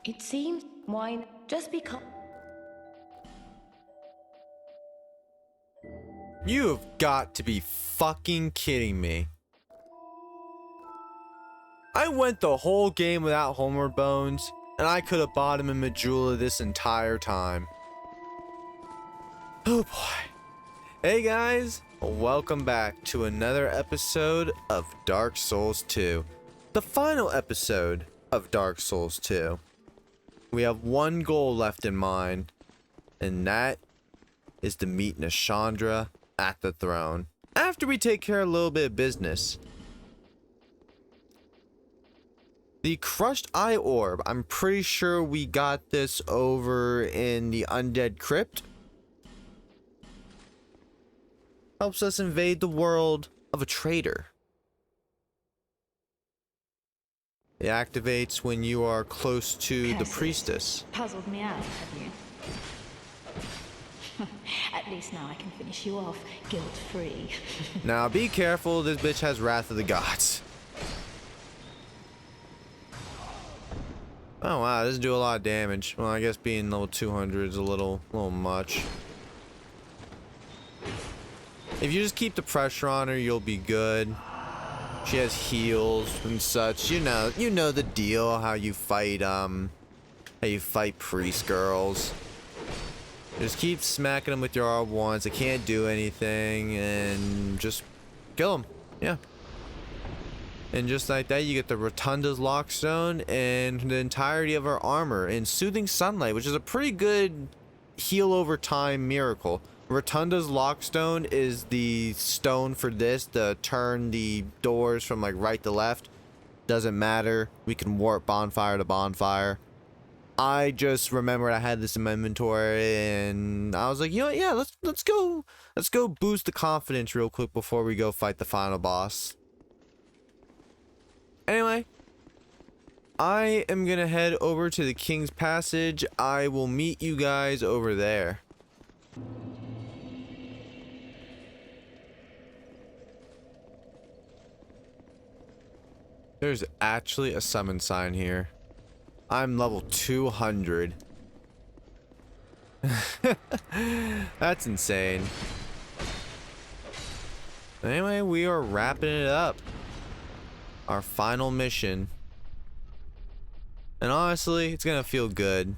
It seems wine just because. You have got to be fucking kidding me. I went the whole game without Homer Bones, and I could have bought him in Majula this entire time. Oh boy. Hey guys, welcome back to another episode of Dark Souls 2. The final episode of Dark Souls 2. We have one goal left in mind, and that is to meet Nashandra at the throne. After we take care of a little bit of business. The Crushed Eye Orb, I'm pretty sure we got this over in the Undead Crypt. Helps us invade the world of a traitor. It activates when you are close to the priestess. Puzzled me out, have you? At least now I can finish you off guilt-free. Now be careful, this bitch has Wrath of the Gods. Oh wow, this does do a lot of damage. Well, I guess being level 200 is a little much. If you just keep the pressure on her, you'll be good. She has heals and such. You know the deal. How you fight priest girls. Just keep smacking them with your R1s. They can't do anything, and just kill them. Yeah. And just like that, you get the Rotunda's Lockstone and the entirety of her armor in Soothing Sunlight, which is a pretty good heal over time miracle. Rotunda's Lockstone is the stone for this to turn the doors from like right to left. Doesn't matter. We can warp bonfire to bonfire. I just remembered I had this in my inventory, and I was like, you know what? Yeah, let's go boost the confidence real quick before we go fight the final boss. Anyway, I am gonna head over to the King's Passage. I will meet you guys over there. There's actually a summon sign here. I'm level 200. That's insane. Anyway, we are wrapping it up. Our final mission. And honestly, it's gonna feel good.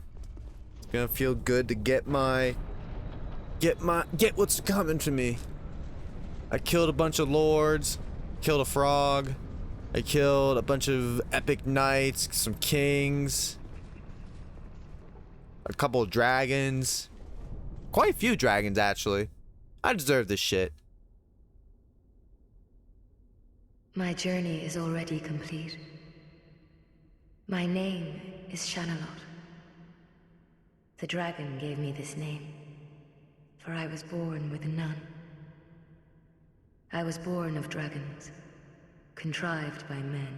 It's gonna feel good to get what's coming to me. I killed a bunch of lords, killed a frog. I killed a bunch of epic knights, some kings, a couple of dragons, quite a few dragons actually. I deserve this shit. My journey is already complete. My name is Shanalot. The dragon gave me this name, for I was born with none. I was born of dragons. Contrived by men.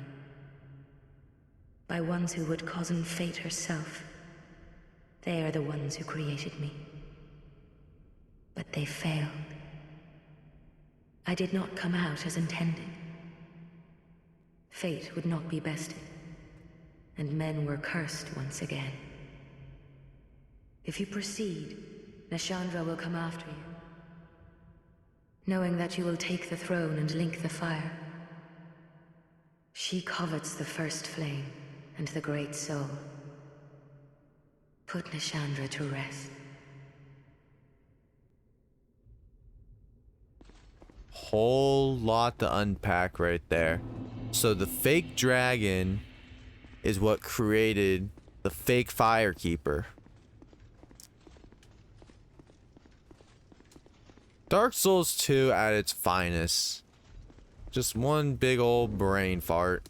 By ones who would cozen fate herself. They are the ones who created me. But they failed. I did not come out as intended. Fate would not be bested, and men were cursed once again. If you proceed, Nashandra will come after you, knowing that you will take the throne and link the fire. She covets the first flame and the great soul. Put Nashandra to rest. Whole lot to unpack right there. So the fake dragon is what created the fake firekeeper. Dark Souls 2 at its finest. Just one big old brain fart.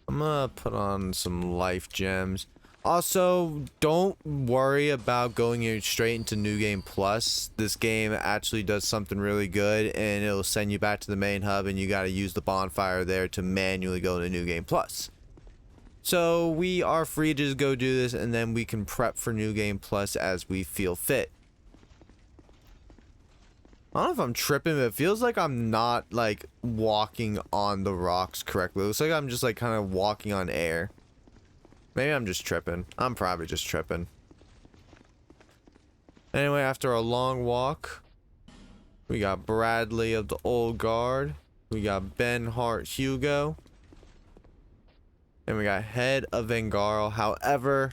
I'm gonna put on some life gems. Also, don't worry about going straight into New Game Plus. This game actually does something really good, and it'll send you back to the main hub, and you gotta use the bonfire there to manually go to New Game Plus. So we are free to just go do this, and then we can prep for New Game Plus as we feel fit. I don't know if I'm tripping, but it feels like I'm not like walking on the rocks correctly. It looks like I'm just like kind of walking on air. Maybe I'm just tripping. I'm probably just tripping. Anyway, after a long walk, we got Bradley of the Old Guard. We got Ben Hart Hugo. And we got Head of Vengarl. However,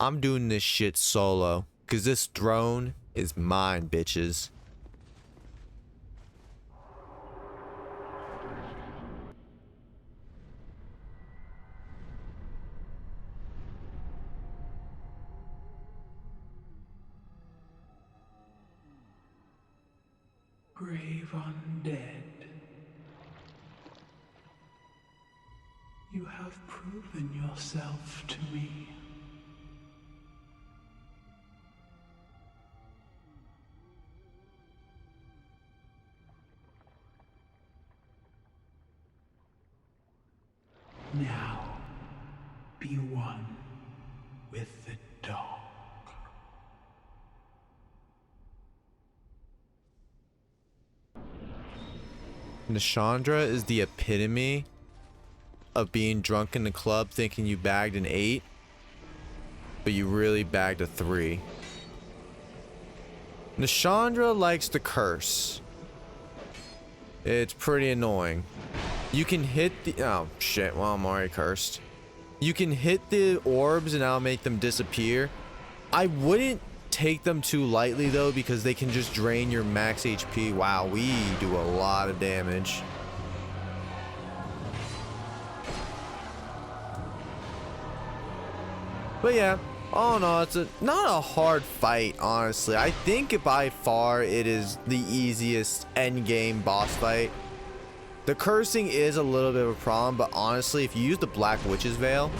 I'm doing this shit solo. Because this throne is mine, bitches. Brave undead, you have proven yourself to me. Now, be one with the dark. Nashandra is the epitome of being drunk in the club thinking you bagged an 8, but you really bagged a 3. Nashandra likes to curse. It's pretty annoying. You can hit the... Oh, shit. Well, I'm already cursed. You can hit the orbs and that'll make them disappear. I wouldn't take them too lightly, though, because they can just drain your max HP. Wow, we do a lot of damage. But yeah, all in all, it's not a hard fight, honestly. I think by far it is the easiest endgame boss fight. The cursing is a little bit of a problem, but honestly, if you use the Black Witch's Veil,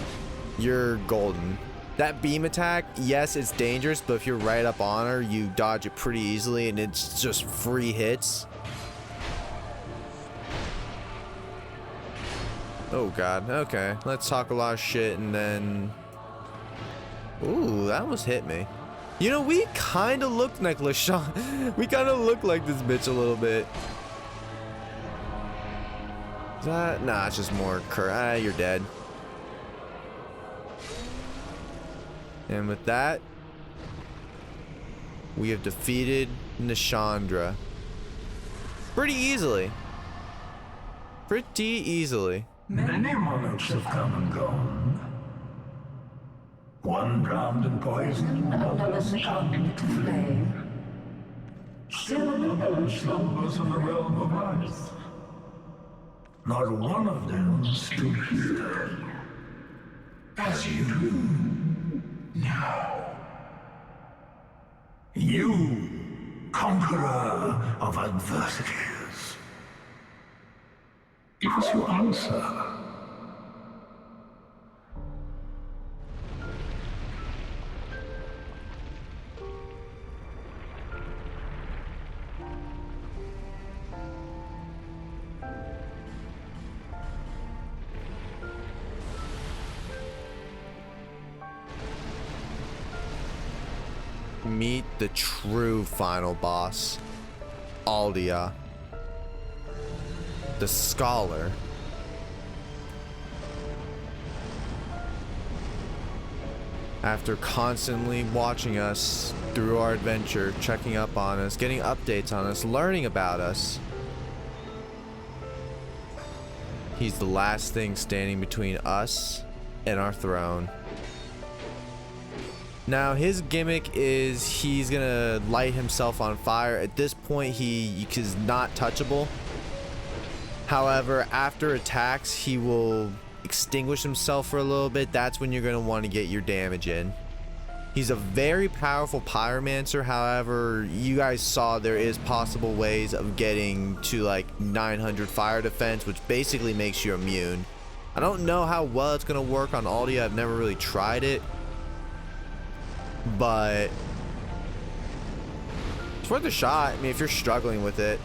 you're golden. That beam attack, yes, it's dangerous, but if you're right up on her, you dodge it pretty easily, and it's just free hits. Oh god, okay. Let's talk a lot of shit, and then... Ooh, that almost hit me. You know, we kind of looked like LaShawn. We kind of look like this bitch a little bit. Is that? Nah, it's just more you're dead. And with that, we have defeated Nashandra. Pretty easily. Pretty easily. Many monarchs have come and gone. One drowned in poison, another succumbed to flame. Still another slumbers in the realm of ice. Not one of them stood here as you do now. You, conqueror of adversities. Give us your answer. Meet the true final boss, Aldia, the scholar. After constantly watching us through our adventure, checking up on us, getting updates on us, learning about us, he's the last thing standing between us and our throne. Now, his gimmick is he's gonna light himself on fire. At this point, he is not touchable. However, after attacks, he will extinguish himself for a little bit. That's when you're gonna want to get your damage in. He's a very powerful pyromancer. However, you guys saw there is possible ways of getting to like 900 fire defense, which basically makes you immune. I don't know how well it's gonna work on Aldia. I've never really tried it. But it's worth a shot. I mean, if you're struggling with it.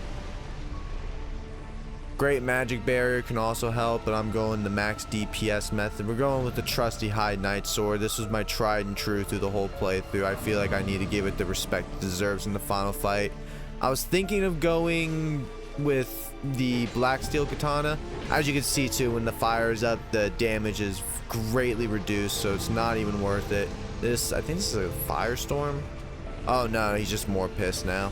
Great magic barrier can also help, but I'm going the max DPS method. We're going with the trusty High Knight sword. This was my tried and true through the whole playthrough. I feel like I need to give it the respect it deserves in the final fight. I was thinking of going with the black steel katana. As you can see too, when the fire is up, the damage is greatly reduced, so it's not even worth it. This, I think this is a firestorm. Oh no, he's just more pissed now.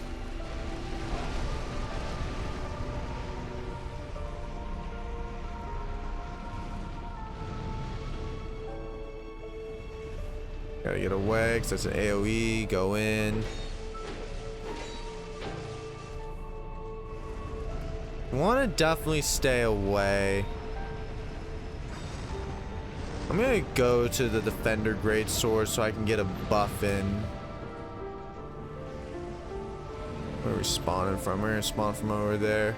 Gotta get away, because that's an AoE. Go in. Want to definitely stay away. I'm gonna go to the Defender Greatsword so I can get a buff in. Where are we spawning from? We're gonna spawn from over there.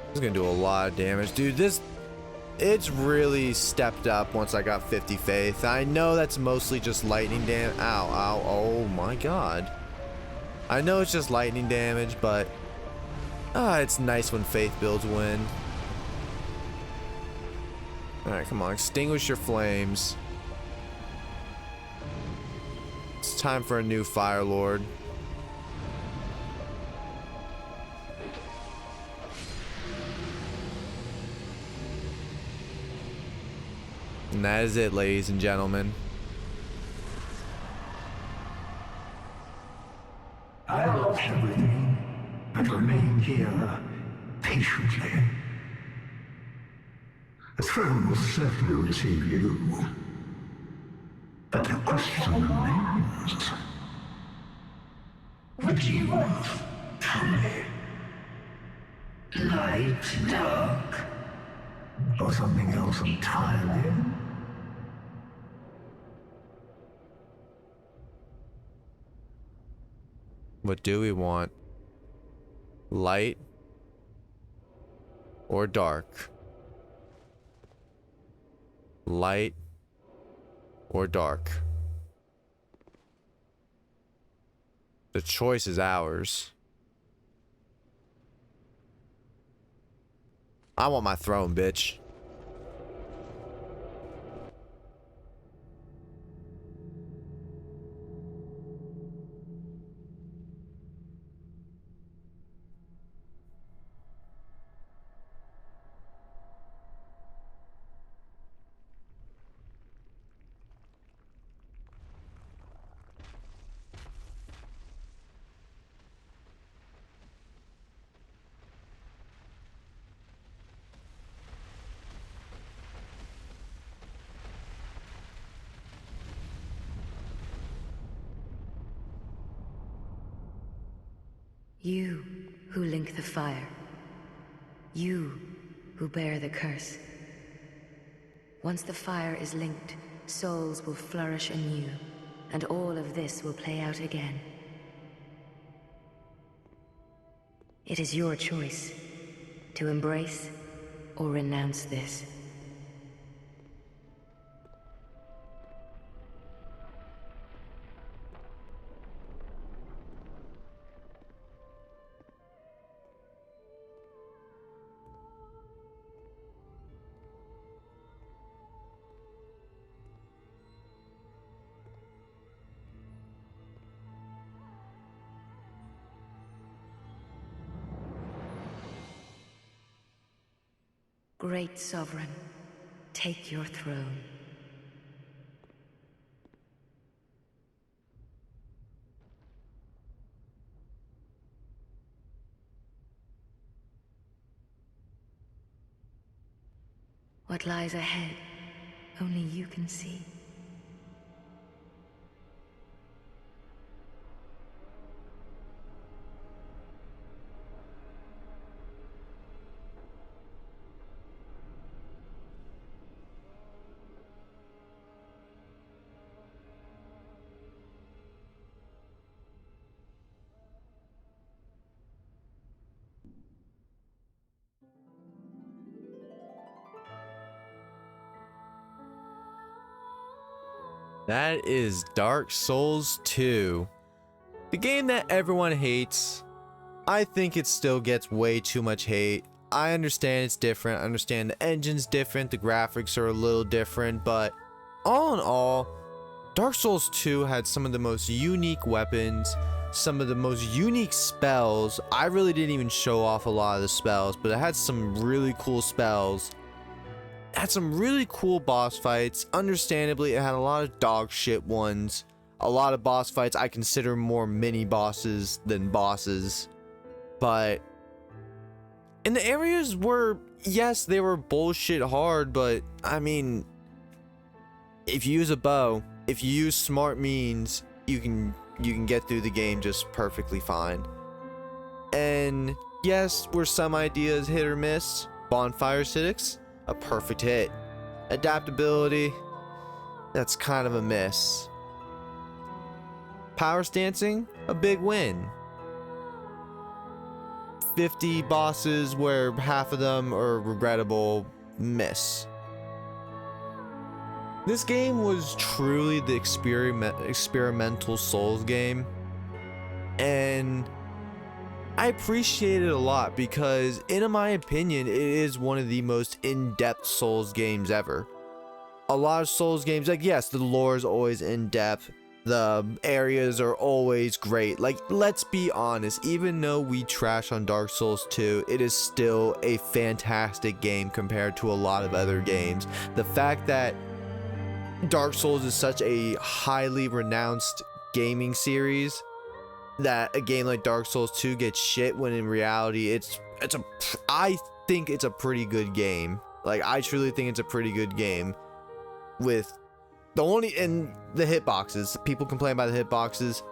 This is gonna do a lot of damage. Dude, it's really stepped up once I got 50 faith. I know that's mostly just lightning damage. Ow, ow, oh my god. I know it's just lightning damage, but it's nice when faith builds win. Alright, come on, extinguish your flames. It's time for a new Fire Lord. And that is it, ladies and gentlemen. I lost everything and remain here patiently. The throne will certainly receive you. But the question remains. Would you tell me? Light, dark, or something else entirely? What do we want? Light or dark? Light or dark? The choice is ours. I want my throne, bitch. You who link the fire. You who bear the curse. Once the fire is linked, souls will flourish anew, and all of this will play out again. It is your choice to embrace or renounce this. Great Sovereign, take your throne. What lies ahead, only you can see. That is Dark Souls 2. The game that everyone hates. I think it still gets way too much hate. I understand it's different. I understand the engine's different. The graphics are a little different. But all in all, Dark Souls 2 had some of the most unique weapons, some of the most unique spells. I really didn't even show off a lot of the spells, but it had some really cool spells. It had some really cool boss fights. Understandably, it had a lot of dog shit ones. A lot of boss fights I consider more mini bosses than bosses. But in the areas where, yes, they were bullshit hard, but I mean, if you use a bow, if you use smart means, you can get through the game just perfectly fine. And yes, were some ideas hit or miss? Bonfire acidics, a perfect hit. Adaptability, that's kind of a miss. Power stancing, a big win. 50 bosses where half of them are regrettable, miss. This game was truly the experimental Souls game, and I appreciate it a lot because, in my opinion, it is one of the most in-depth Souls games ever. A lot of Souls games, like, yes, the lore is always in-depth, the areas are always great. Like, let's be honest, even though we trash on Dark Souls 2, it is still a fantastic game compared to a lot of other games. The fact that Dark Souls is such a highly renounced gaming series that a game like Dark Souls 2 gets shit, when in reality I think it's a pretty good game. Like, I truly think it's a pretty good game. With the only in the hitboxes, people complain about the hitboxes.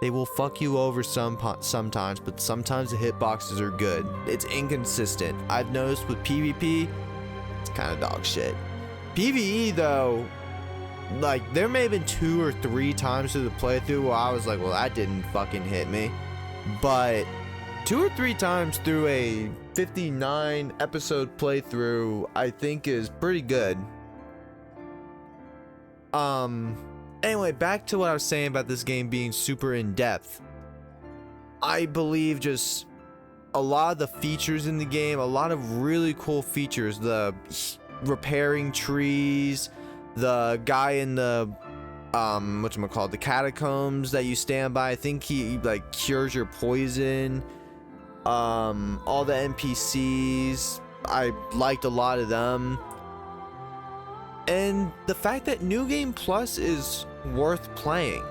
They will fuck you over sometimes, but sometimes the hitboxes are good. It's inconsistent. I've noticed with PvP, it's kind of dog shit. PvE though, like, there may have been 2 or 3 times through the playthrough where I was like, well, that didn't fucking hit me. But 2 or 3 times through a 59 episode playthrough, I think is pretty good. Anyway, back to what I was saying about this game being super in-depth. I believe just a lot of the features in the game, a lot of really cool features, the repairing trees, the guy in the the catacombs that you stand by, I think he like cures your poison. All the NPCs, I liked a lot of them. And the fact that New Game Plus is worth playing.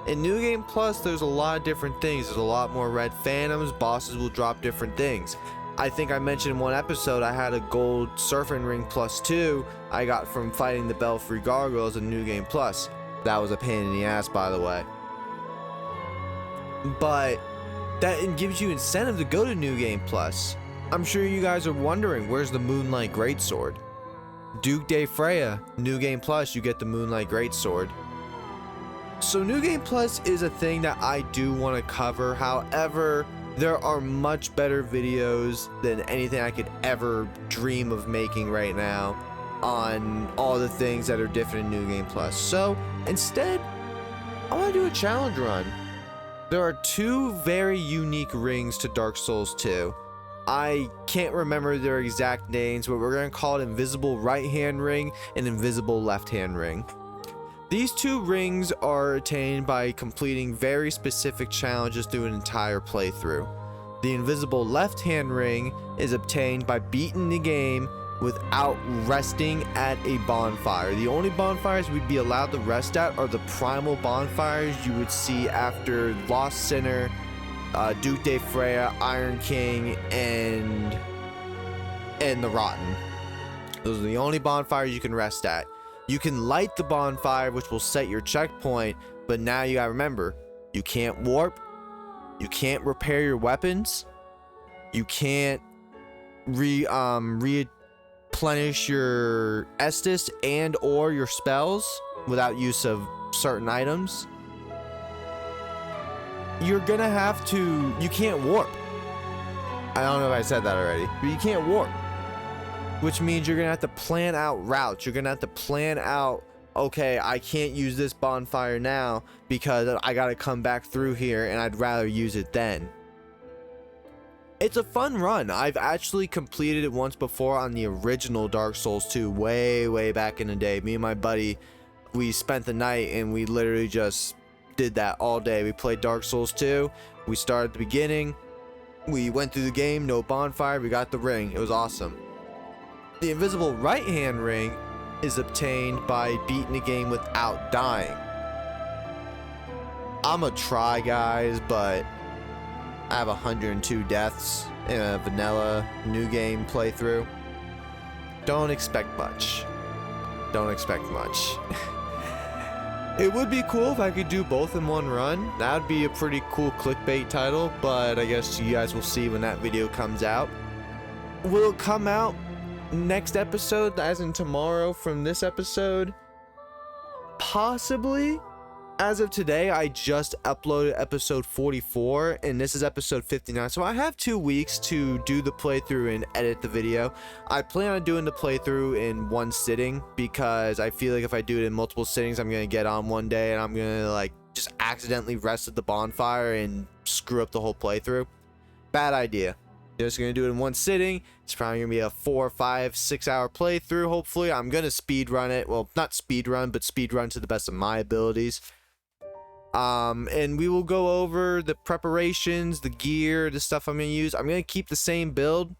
In New Game Plus, there's a lot of different things. There's a lot more red phantoms. Bosses will drop different things. I think I mentioned in one episode I had a gold surfing ring +2 I got from fighting the Belfry Gargoyles in New Game Plus. That was a pain in the ass, by the way. But that gives you incentive to go to New Game Plus. I'm sure you guys are wondering, where's the Moonlight Greatsword? Duke de Freya, New Game Plus, you get the Moonlight Greatsword. So New Game Plus is a thing that I do want to cover. However, there are much better videos than anything I could ever dream of making right now on all the things that are different in New Game Plus. So instead, I want to do a challenge run. There are 2 very unique rings to Dark Souls 2. I can't remember their exact names, but we're going to call it Invisible Right Hand Ring and Invisible Left Hand Ring. These 2 rings are attained by completing very specific challenges through an entire playthrough. The Invisible Left Hand Ring is obtained by beating the game without resting at a bonfire. The only bonfires we'd be allowed to rest at are the primal bonfires you would see after Lost Sinner, Duke de Freya, Iron King, and the Rotten. Those are the only bonfires you can rest at. You can light the bonfire, which will set your checkpoint, but now you gotta remember, you can't warp, you can't repair your weapons, you can't replenish your Estus and or your spells without use of certain items. You're gonna have to, you can't warp. I don't know if I said that already, but you can't warp. Which means you're gonna have to plan out routes. You're gonna have to plan out, okay, I can't use this bonfire now because I gotta come back through here and I'd rather use it then. It's a fun run. I've actually completed it once before on the original Dark Souls 2, way back in the day. Me and my buddy, we spent the night and we literally just did that all day. We played Dark Souls 2. We started at the beginning. We went through the game, no bonfire. We got the ring. It was awesome. The invisible right-hand ring is obtained by beating the game without dying. I'ma try, guys, but I have 102 deaths in a vanilla new game playthrough. Don't expect much. Don't expect much. It would be cool if I could do both in one run. That would be a pretty cool clickbait title, but I guess you guys will see when that video comes out. Will it come out next episode, as in tomorrow from this episode? Possibly. As of today, I just uploaded episode 44, and this is episode 59, so I have 2 weeks to do the playthrough and edit the video. I plan on doing the playthrough in one sitting, because I feel like if I do it in multiple sittings, I'm going to get on one day, and I'm going to, like, just accidentally rest at the bonfire and screw up the whole playthrough. Bad idea. Just going to do it in one sitting. It's probably going to be a 4, 5, 6 hour playthrough, hopefully. I'm going to speed run it. Well, not speed run, but speed run to the best of my abilities. And we will go over the preparations, the gear, the stuff I'm going to use. I'm going to keep the same build,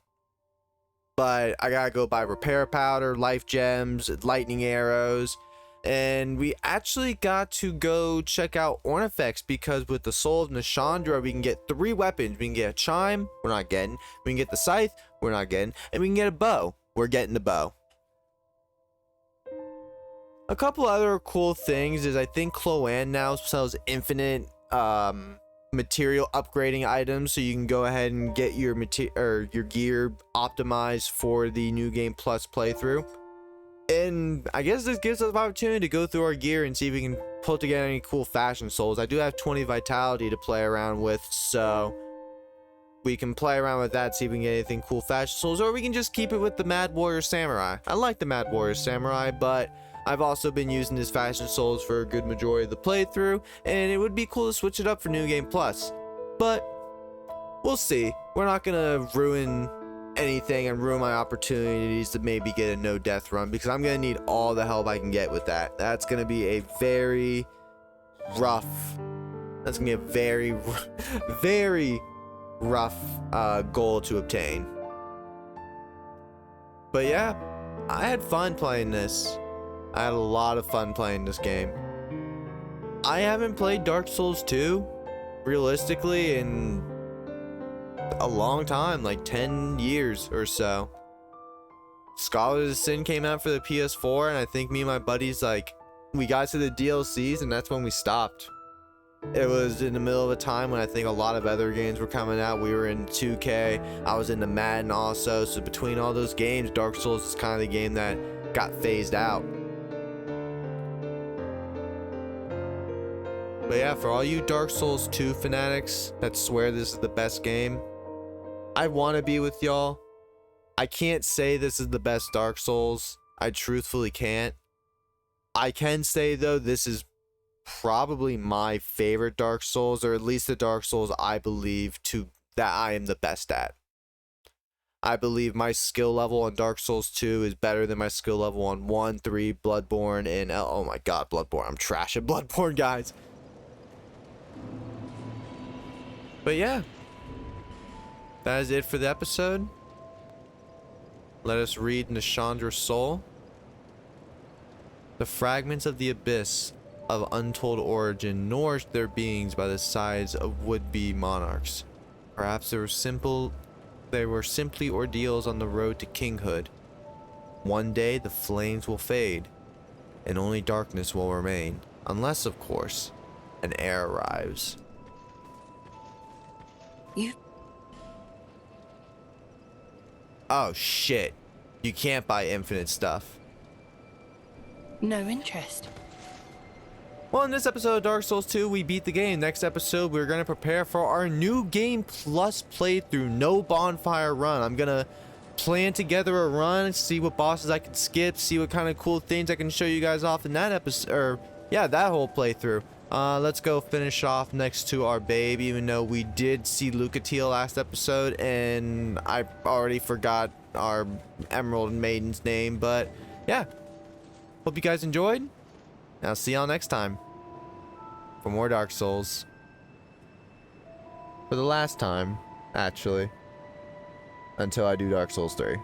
but I got to go buy repair powder, life gems, lightning arrows, and we actually got to go check out Ornifex, because with the Soul of Nashandra, we can get 3 weapons. We can get a chime, we're not getting. We can get the scythe, we're not getting. And we can get a bow, we're getting the bow. A couple other cool things is I think Cloan now sells infinite material upgrading items, so you can go ahead and get your your gear optimized for the New Game Plus playthrough. And I guess this gives us an opportunity to go through our gear and see if we can pull together any cool fashion souls. I do have 20 vitality to play around with, so we can play around with that, see if we can get anything cool fashion souls, or we can just keep it with the Mad Warrior Samurai. I like the Mad Warrior Samurai, but I've also been using his fashion souls for a good majority of the playthrough, and it would be cool to switch it up for New Game Plus. But we'll see. We're not gonna ruin anything and ruin my opportunities to maybe get a no death run, because I'm gonna need all the help I can get with that. That's gonna be a very rough. That's gonna be a very, very rough goal to obtain. But yeah, I had fun playing this. I had a lot of fun playing this game. I haven't played Dark Souls 2 realistically in a long time, like 10 years or so. Scholars of Sin came out for the PS4, and I think me and my buddies, like, we got to the DLCs, and that's when we stopped. It was in the middle of a time when I think a lot of other games were coming out. We were in 2K, I was into Madden also, so between all those games, Dark Souls is kind of the game that got phased out. But yeah, for all you Dark Souls 2 fanatics that swear this is the best game, I want to be with y'all. I can't say this is the best Dark Souls. I truthfully can't. I can say, though, this is probably my favorite Dark Souls, or at least the Dark Souls I believe that I am the best at. I believe my skill level on Dark Souls 2 is better than my skill level on 1, 3, Bloodborne, and oh my god, Bloodborne. I'm trash at Bloodborne, guys. But yeah, that is it for the episode. Let us read Nashandra's soul. The fragments of the abyss of untold origin nourished their beings by the sides of would-be monarchs. Perhaps they were simply ordeals on the road to kinghood. One day the flames will fade, and only darkness will remain, unless, of course, an heir arrives. Oh shit. You can't buy infinite stuff. No interest. Well, in this episode of Dark Souls 2, we beat the game. Next episode, we're going to prepare for our New Game Plus playthrough. No bonfire run. I'm going to plan together a run, see what bosses I can skip, see what kind of cool things I can show you guys off in that episode, or yeah, that whole playthrough. Let's go finish off next to our babe, even though we did see Lucatiel last episode, and I already forgot our Emerald Maiden's name, but yeah. Hope you guys enjoyed. I'll see y'all next time. for more Dark Souls. For the last time, actually. Until I do Dark Souls 3.